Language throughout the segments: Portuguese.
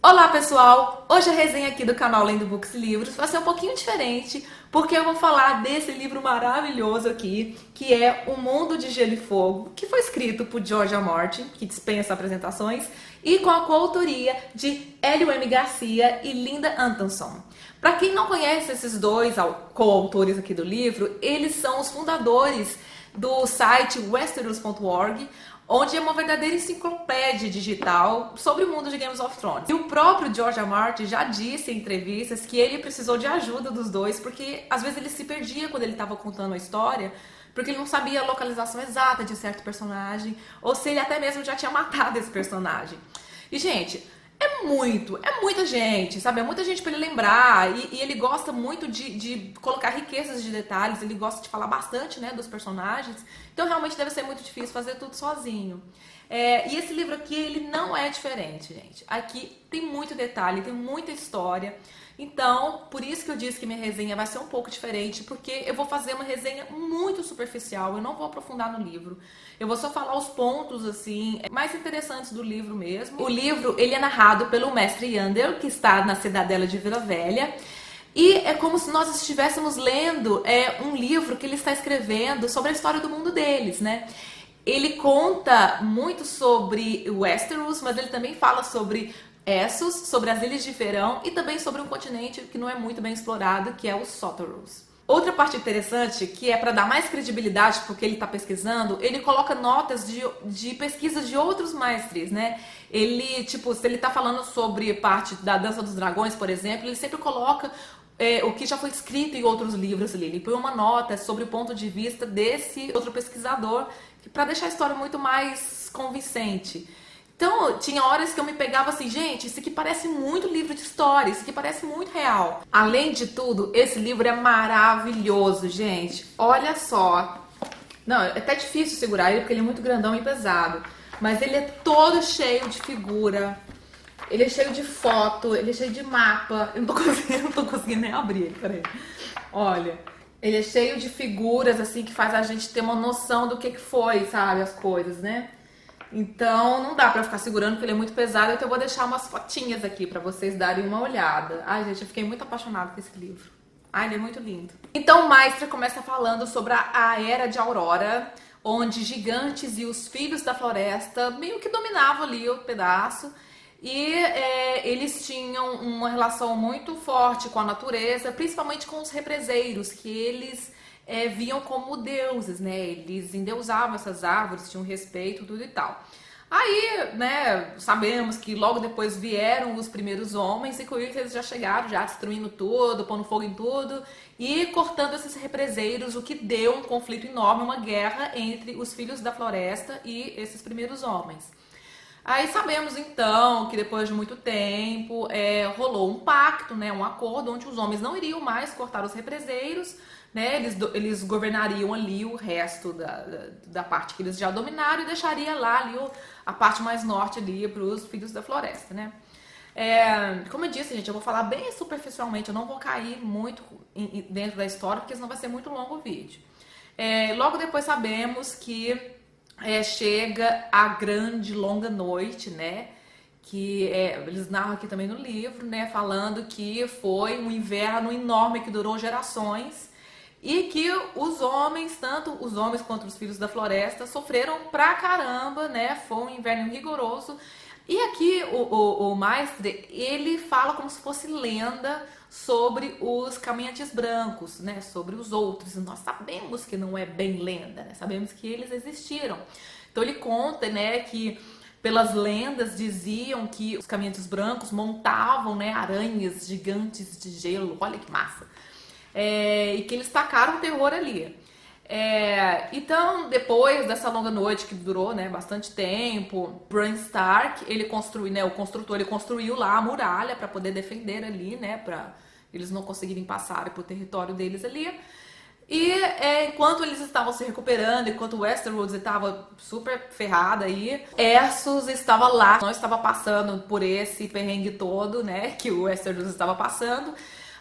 Olá pessoal! Hoje a resenha aqui do canal Lendo Books Livros vai ser um pouquinho diferente, porque eu vou falar desse livro maravilhoso aqui, que é O Mundo de Gelo e Fogo, que foi escrito por George R. R. Martin, que dispensa apresentações, e com a coautoria de Hélio M. Garcia e Linda Antonson. Para quem não conhece esses dois coautores aqui do livro, eles são os fundadores do site Westeros.org, onde é uma verdadeira enciclopédia digital sobre o mundo de Game of Thrones. E o próprio George R. R. Martin já disse em entrevistas que ele precisou de ajuda dos dois, porque às vezes ele se perdia quando ele estava contando a história, porque ele não sabia a localização exata de certo personagem, ou se ele até mesmo já tinha matado esse personagem. E, gente, é muita gente, sabe? É muita gente pra ele lembrar, e ele gosta muito de colocar riquezas de detalhes, ele gosta de falar bastante, né, dos personagens, então realmente deve ser muito difícil fazer tudo sozinho. E esse livro aqui, ele não é diferente, gente. Aqui tem muito detalhe, tem muita história, então por isso que eu disse que minha resenha vai ser um pouco diferente, porque eu vou fazer uma resenha muito superficial, eu não vou aprofundar no livro. Eu vou só falar os pontos, assim, mais interessantes do livro mesmo. O livro, ele é narrado pelo mestre Yandel, que está na cidadela de Vila Velha. E é como se nós estivéssemos lendo um livro que ele está escrevendo sobre a história do mundo deles, né? Ele conta muito sobre Westeros, mas ele também fala sobre Essos, sobre as Ilhas de Verão e também sobre um continente que não é muito bem explorado, que é o Sotoros. Outra parte interessante, que é para dar mais credibilidade porque ele está pesquisando, ele coloca notas de pesquisas de outros mestres, né? Ele, tipo, se ele está falando sobre parte da Dança dos Dragões, por exemplo, ele sempre coloca o que já foi escrito em outros livros ali. Ele põe uma nota sobre o ponto de vista desse outro pesquisador, para deixar a história muito mais convincente. Então, tinha horas que eu me pegava assim, gente, isso aqui parece muito livro de história, isso aqui parece muito real. Além de tudo, esse livro é maravilhoso, gente. Olha só. Não, é até difícil segurar ele, porque ele é muito grandão e pesado. Mas ele é todo cheio de figura, ele é cheio de foto, ele é cheio de mapa. Eu não tô conseguindo nem abrir ele, peraí. Olha, ele é cheio de figuras, assim, que faz a gente ter uma noção do que foi, sabe, as coisas, né? Então, não dá pra ficar segurando, porque ele é muito pesado, então eu vou deixar umas fotinhas aqui pra vocês darem uma olhada. Ai, gente, eu fiquei muito apaixonada com esse livro. Ai, ele é muito lindo. Então, o Maestre começa falando sobre a Era de Aurora, onde gigantes e os filhos da floresta meio que dominavam ali o pedaço. E eles tinham uma relação muito forte com a natureza, principalmente com os represeiros, que eles viam como deuses, né? Eles endeusavam essas árvores, tinham respeito, tudo e tal. Aí, né, sabemos que logo depois vieram os primeiros homens e com isso eles já chegaram, já destruindo tudo, pondo fogo em tudo e cortando esses represeiros, o que deu um conflito enorme, uma guerra entre os filhos da floresta e esses primeiros homens. Aí sabemos então que depois de muito tempo rolou um pacto, né, um acordo onde os homens não iriam mais cortar os represeiros, né, eles governariam ali o resto da parte que eles já dominaram e deixaria lá ali a parte mais norte ali para os filhos da floresta, né. Como eu disse, gente, eu vou falar bem superficialmente, eu não vou cair muito dentro da história porque senão vai ser muito longo o vídeo. Logo depois sabemos que chega a grande longa noite, né? Que eles narram aqui também no livro, né? Falando que foi um inverno enorme que durou gerações e que os homens, tanto os homens quanto os filhos da floresta, sofreram pra caramba, né? Foi um inverno rigoroso. E aqui o Maestre, ele fala como se fosse lenda sobre os caminhantes brancos, né? Sobre os outros. Nós sabemos que não é bem lenda, né? Sabemos que eles existiram. Então ele conta, né, que pelas lendas diziam que os caminhantes brancos montavam, né, aranhas gigantes de gelo. Olha que massa! E que eles tacaram o terror ali. Então, depois dessa longa noite que durou, né, bastante tempo, Bran Stark, ele construiu, né, o construtor, ele construiu lá a muralha para poder defender ali, né, para eles não conseguirem passar pro território deles ali. E enquanto eles estavam se recuperando, enquanto Westeros estava super ferrada aí, Essos estava lá, não estava passando por esse perrengue todo, né, que o Westeros estava passando.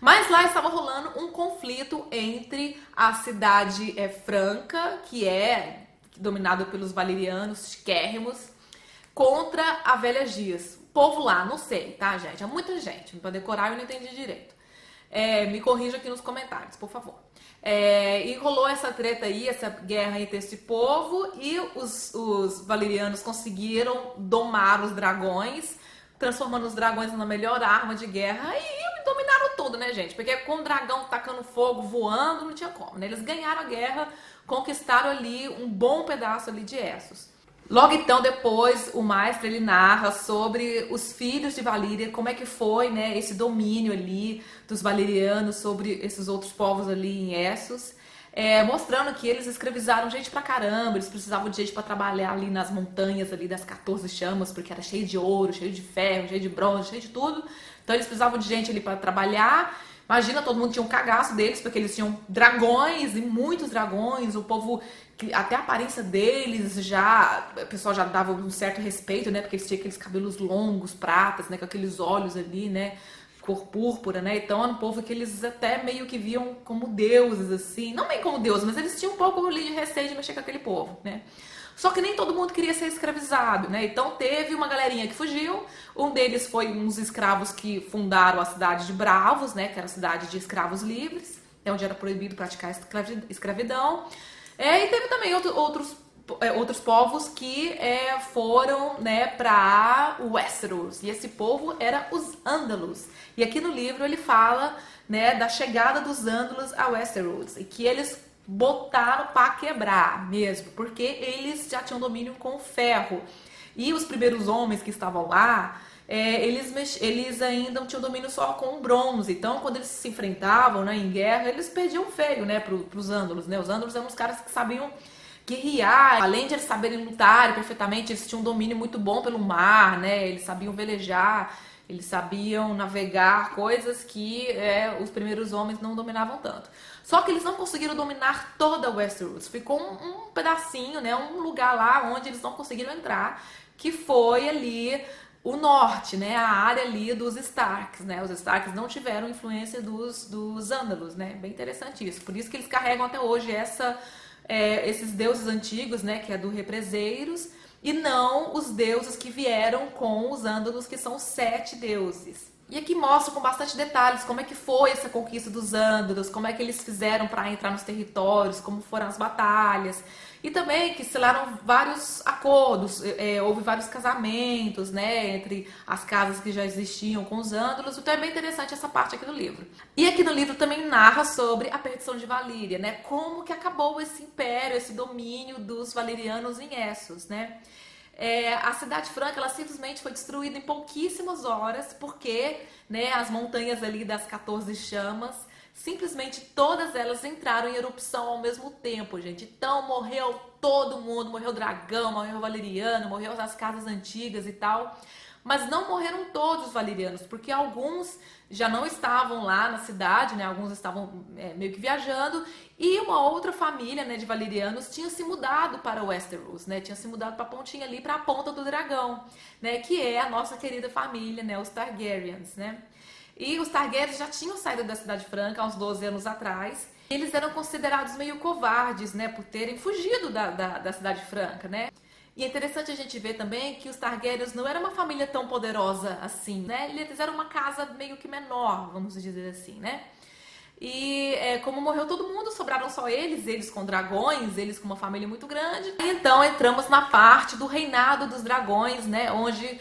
Mas lá estava rolando um conflito entre a cidade franca, que é dominada pelos valerianos chiquérrimos, contra a Velha Gias. povo lá, não sei, tá, gente? É muita gente, pra decorar eu não entendi direito. Me corrija aqui nos comentários, por favor. E rolou essa treta aí, essa guerra entre esse povo, e os valerianos conseguiram domar os dragões, transformando os dragões na melhor arma de guerra, e dominaram tudo, né, gente? Porque com o dragão tacando fogo, voando, não tinha como, né? Eles ganharam a guerra, conquistaram ali um bom pedaço ali de Essos. Logo então, depois, o Maestro, ele narra sobre os filhos de Valíria, como é que foi, né, esse domínio ali dos valerianos sobre esses outros povos ali em Essos, mostrando que eles escravizaram gente pra caramba, eles precisavam de gente pra trabalhar ali nas montanhas ali das 14 chamas, porque era cheio de ouro, cheio de ferro, cheio de bronze, cheio de tudo. Então eles precisavam de gente ali pra trabalhar. Imagina, todo mundo tinha um cagaço deles, porque eles tinham dragões, e muitos dragões, o povo, até a aparência deles, o pessoal já dava um certo respeito, né, porque eles tinham aqueles cabelos longos, pratas, né, com aqueles olhos ali, né, cor púrpura, né, então era um povo que eles até meio que viam como deuses, assim, não bem como deuses, mas eles tinham um pouco ali de receio de mexer com aquele povo, né. Só que nem todo mundo queria ser escravizado, né? Então teve uma galerinha que fugiu. Um deles foi uns escravos que fundaram a cidade de Bravos, né? Que era a cidade de escravos livres, onde era proibido praticar escravidão. E teve também outros povos que foram, né, para Westeros. E esse povo era os Ândalos. E aqui no livro ele fala, né, da chegada dos Ândalos a Westeros e que eles botaram para quebrar mesmo, porque eles já tinham domínio com o ferro. E os primeiros homens que estavam lá, eles ainda tinham domínio só com o bronze. Então, quando eles se enfrentavam, né, em guerra, eles perdiam feio, né, para os Ândalos, né? Os Ândalos eram uns caras que sabiam guerrear, além de eles saberem lutar perfeitamente, eles tinham um domínio muito bom pelo mar, né? Eles sabiam velejar, eles sabiam navegar, coisas que os primeiros homens não dominavam tanto. Só que eles não conseguiram dominar toda Westeros. Ficou um pedacinho, né, um lugar lá onde eles não conseguiram entrar, que foi ali o norte, né, a área ali dos Starks, né? Os Starks não tiveram influência dos Ândalos, né? Bem interessante isso. Por isso que eles carregam até hoje esses deuses antigos, né, que é do Represeiros, e não os deuses que vieram com os Ândalos, que são 7 deuses. E aqui mostra com bastante detalhes como é que foi essa conquista dos Ândalos, como é que eles fizeram para entrar nos territórios, como foram as batalhas. E também que selaram vários acordos, houve vários casamentos, né, entre as casas que já existiam com os Ândalos. Então é bem interessante essa parte aqui do livro. E aqui no livro também narra sobre a perdição de Valíria, né, como que acabou esse império, esse domínio dos valerianos em Essos, né. A Cidade Franca, ela simplesmente foi destruída em pouquíssimas horas, porque, né, as montanhas ali das 14 chamas, simplesmente todas elas entraram em erupção ao mesmo tempo, gente. Então morreu todo mundo, morreu o dragão, morreu o valeriano, morreu as casas antigas e tal. Mas não morreram todos os valerianos, porque alguns já não estavam lá na cidade, né? Alguns estavam meio que viajando, e uma outra família, né, de valerianos tinha se mudado para Westeros, né? Tinha se mudado para a pontinha ali, para a Ponta do Dragão, né? Que é a nossa querida família, né? Os Targaryens, né? E os Targaryens já tinham saído da Cidade Franca há uns 12 anos atrás. Eles eram considerados meio covardes, né? Por terem fugido da Cidade Franca, né? E é interessante a gente ver também que os Targaryens não era uma família tão poderosa assim, né? Eles eram uma casa meio que menor, vamos dizer assim, né? E como morreu todo mundo, sobraram só eles com dragões, eles com uma família muito grande. Então entramos na parte do reinado dos dragões, né? Onde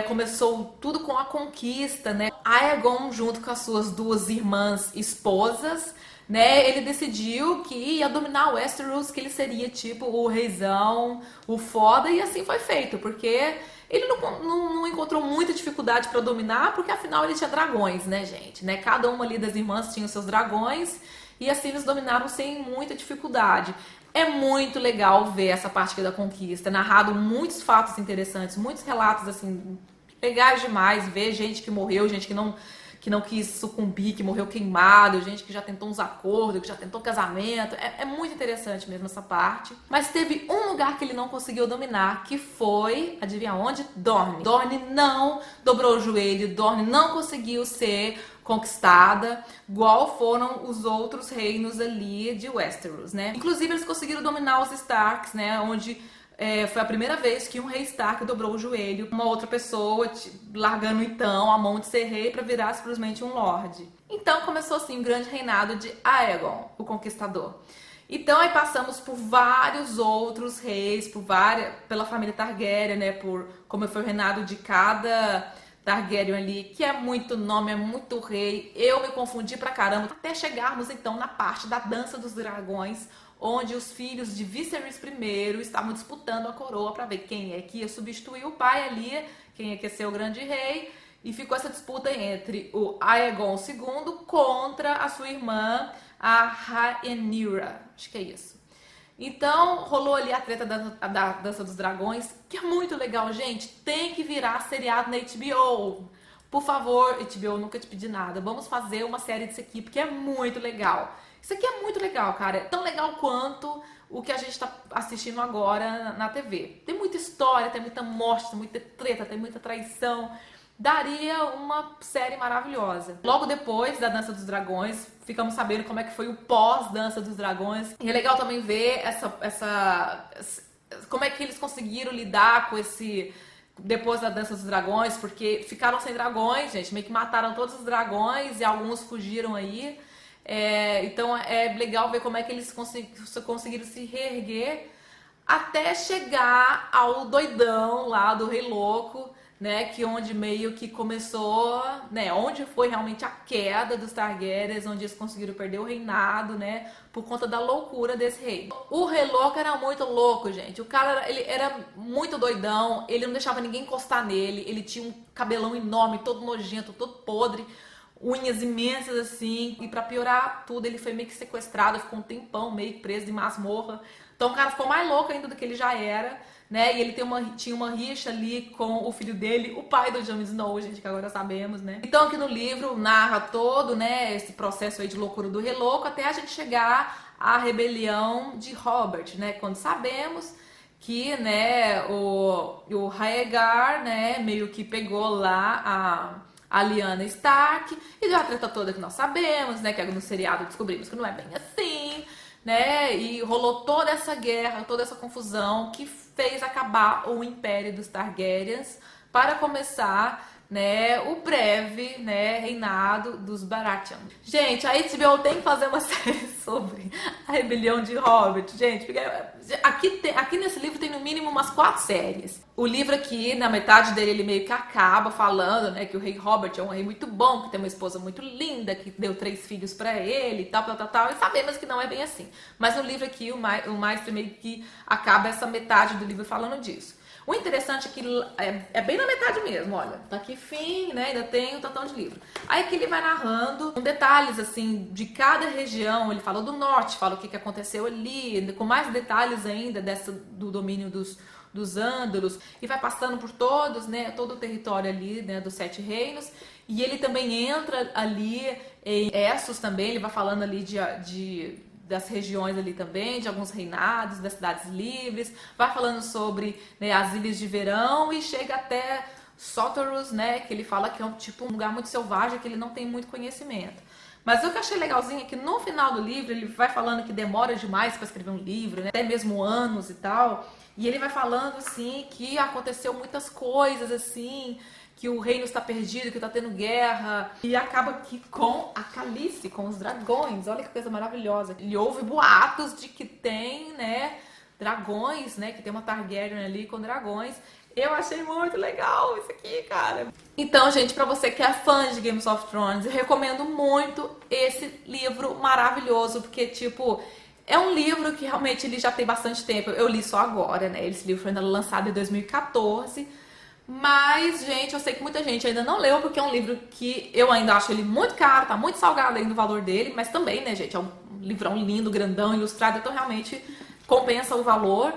começou tudo com a conquista, né? Aegon, junto com as suas 2 irmãs esposas, né, ele decidiu que ia dominar Westeros, que ele seria tipo o reizão, o foda, e assim foi feito, porque ele não encontrou muita dificuldade para dominar, porque afinal ele tinha dragões, né, gente? Né? Cada uma ali das irmãs tinha os seus dragões, e assim eles dominaram sem muita dificuldade. É muito legal ver essa parte aqui da conquista, narrado muitos fatos interessantes, muitos relatos assim legais demais, ver gente que morreu, gente que não quis sucumbir, que morreu queimado, gente que já tentou uns acordos, que já tentou casamento. É muito interessante mesmo essa parte. Mas teve um lugar que ele não conseguiu dominar, que foi, adivinha onde? Dorne. Dorne não dobrou o joelho, Dorne não conseguiu ser conquistada, igual foram os outros reinos ali de Westeros, né? Inclusive eles conseguiram dominar os Starks, né? Onde foi a primeira vez que um rei Stark dobrou o joelho, uma outra pessoa largando então a mão de ser rei para virar simplesmente um lorde. Então começou assim o grande reinado de Aegon, o Conquistador. Então aí passamos por vários outros reis, pela família Targaryen, né, por como foi o reinado de cada Targaryen ali, que é muito nome, é muito rei. Eu me confundi pra caramba, até chegarmos então na parte da Dança dos Dragões, onde os filhos de Viserys I estavam disputando a coroa para ver quem é que ia substituir o pai ali, quem é que ia ser o grande rei, e ficou essa disputa entre o Aegon II contra a sua irmã, a Rhaenyra, acho que é isso. Então, rolou ali a treta da Dança dos Dragões, que é muito legal, gente. Tem que virar seriado na HBO. Por favor, HBO, nunca te pedi nada. Vamos fazer uma série disso aqui, porque é muito legal. Isso aqui é muito legal, cara. É tão legal quanto o que a gente tá assistindo agora na TV. Tem muita história, tem muita morte, tem muita treta, tem muita traição. Daria uma série maravilhosa. Logo depois da Dança dos Dragões, ficamos sabendo como é que foi o pós-Dança dos Dragões. E é legal também ver como é que eles conseguiram lidar com esse depois da Dança dos Dragões, porque ficaram sem dragões, gente, meio que mataram todos os dragões e alguns fugiram aí. Então é legal ver como é que eles conseguiram se reerguer até chegar ao doidão lá do Rei Louco, né, que onde meio que começou, né, onde foi realmente a queda dos Targaryens, onde eles conseguiram perder o reinado, né, por conta da loucura desse rei. O Rei Louco era muito louco, gente. O cara, ele era muito doidão, ele não deixava ninguém encostar nele, ele tinha um cabelão enorme, todo nojento, todo podre, unhas imensas assim, e pra piorar tudo, ele foi meio que sequestrado, ficou um tempão meio que preso em masmorra. Então o cara ficou mais louco ainda do que ele já era, né? E ele tinha uma rixa ali com o filho dele, o pai do Jon Snow, gente, que agora sabemos, né? Então aqui no livro narra todo, né, esse processo aí de loucura do Rei Louco até a gente chegar à rebelião de Robert, né? Quando sabemos que, né, o Rhaegar, né, meio que pegou lá a Lyanna Stark e deu a treta toda que nós sabemos, né, que no seriado descobrimos que não é bem assim, né, e rolou toda essa guerra, toda essa confusão que fez acabar o Império dos Targaryens para começar, né, o breve, né, reinado dos Baratheon. Gente, a HBO tem que fazer uma série sobre a rebelião de Robert, gente, porque aqui nesse livro tem no mínimo umas 4 séries. O livro aqui, na metade dele, ele meio que acaba falando, né, que o rei Robert é um rei muito bom, que tem uma esposa muito linda, que deu 3 filhos pra ele, tal, e sabemos que não é bem assim. Mas no livro aqui, o Maestro meio que acaba essa metade do livro falando disso. O interessante é que é bem na metade mesmo, olha, tá aqui fim, né, ainda tem um tantão de livro. Aí aqui ele vai narrando com detalhes, assim, de cada região, ele fala do norte, fala o que aconteceu ali, com mais detalhes ainda do domínio dos Andalus, e vai passando por todos, né, todo o território ali, né, dos 7 reinos, e ele também entra ali em Essos também, ele vai falando ali das regiões ali também, de alguns reinados, das cidades livres, vai falando sobre, né, as ilhas de verão e chega até Sotorus, né, que ele fala que é um lugar muito selvagem, que ele não tem muito conhecimento. Mas o que eu achei legalzinho é que no final do livro ele vai falando que demora demais para escrever um livro, né, até mesmo anos e tal, e ele vai falando assim que aconteceu muitas coisas assim, que o reino está perdido, que está tendo guerra, e acaba aqui com a Khaleesi, com os dragões. Olha que coisa maravilhosa. Ele ouve boatos de que tem, né, dragões, né, que tem uma Targaryen ali com dragões. Eu achei muito legal isso aqui, cara. Então, gente, pra você que é fã de Game of Thrones, eu recomendo muito esse livro maravilhoso, porque, tipo, é um livro que realmente ele já tem bastante tempo. Eu li só agora, né, esse livro foi ainda lançado em 2014, mas, gente, eu sei que muita gente ainda não leu, porque é um livro que eu ainda acho ele muito caro, tá muito salgado ainda o valor dele, mas também, né, gente, é um livrão lindo, grandão, ilustrado, então realmente compensa o valor.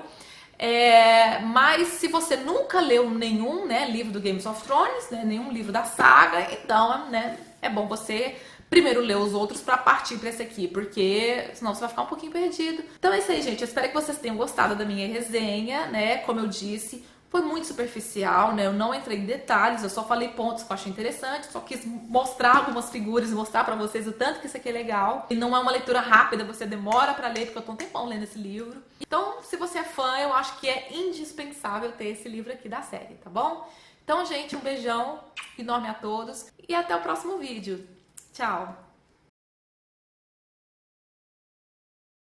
Mas se você nunca leu nenhum, né, livro do Game of Thrones, né, nenhum livro da saga, então, né, é bom você primeiro ler os outros pra partir pra esse aqui, porque senão você vai ficar um pouquinho perdido. Então é isso aí, gente. Eu espero que vocês tenham gostado da minha resenha, né, como eu disse, foi muito superficial, né? Eu não entrei em detalhes, eu só falei pontos que eu achei interessantes, só quis mostrar algumas figuras, mostrar pra vocês o tanto que isso aqui é legal. E não é uma leitura rápida, você demora pra ler, porque eu tô um tempão lendo esse livro. Então, se você é fã, eu acho que é indispensável ter esse livro aqui da série, tá bom? Então, gente, um beijão enorme a todos e até o próximo vídeo. Tchau!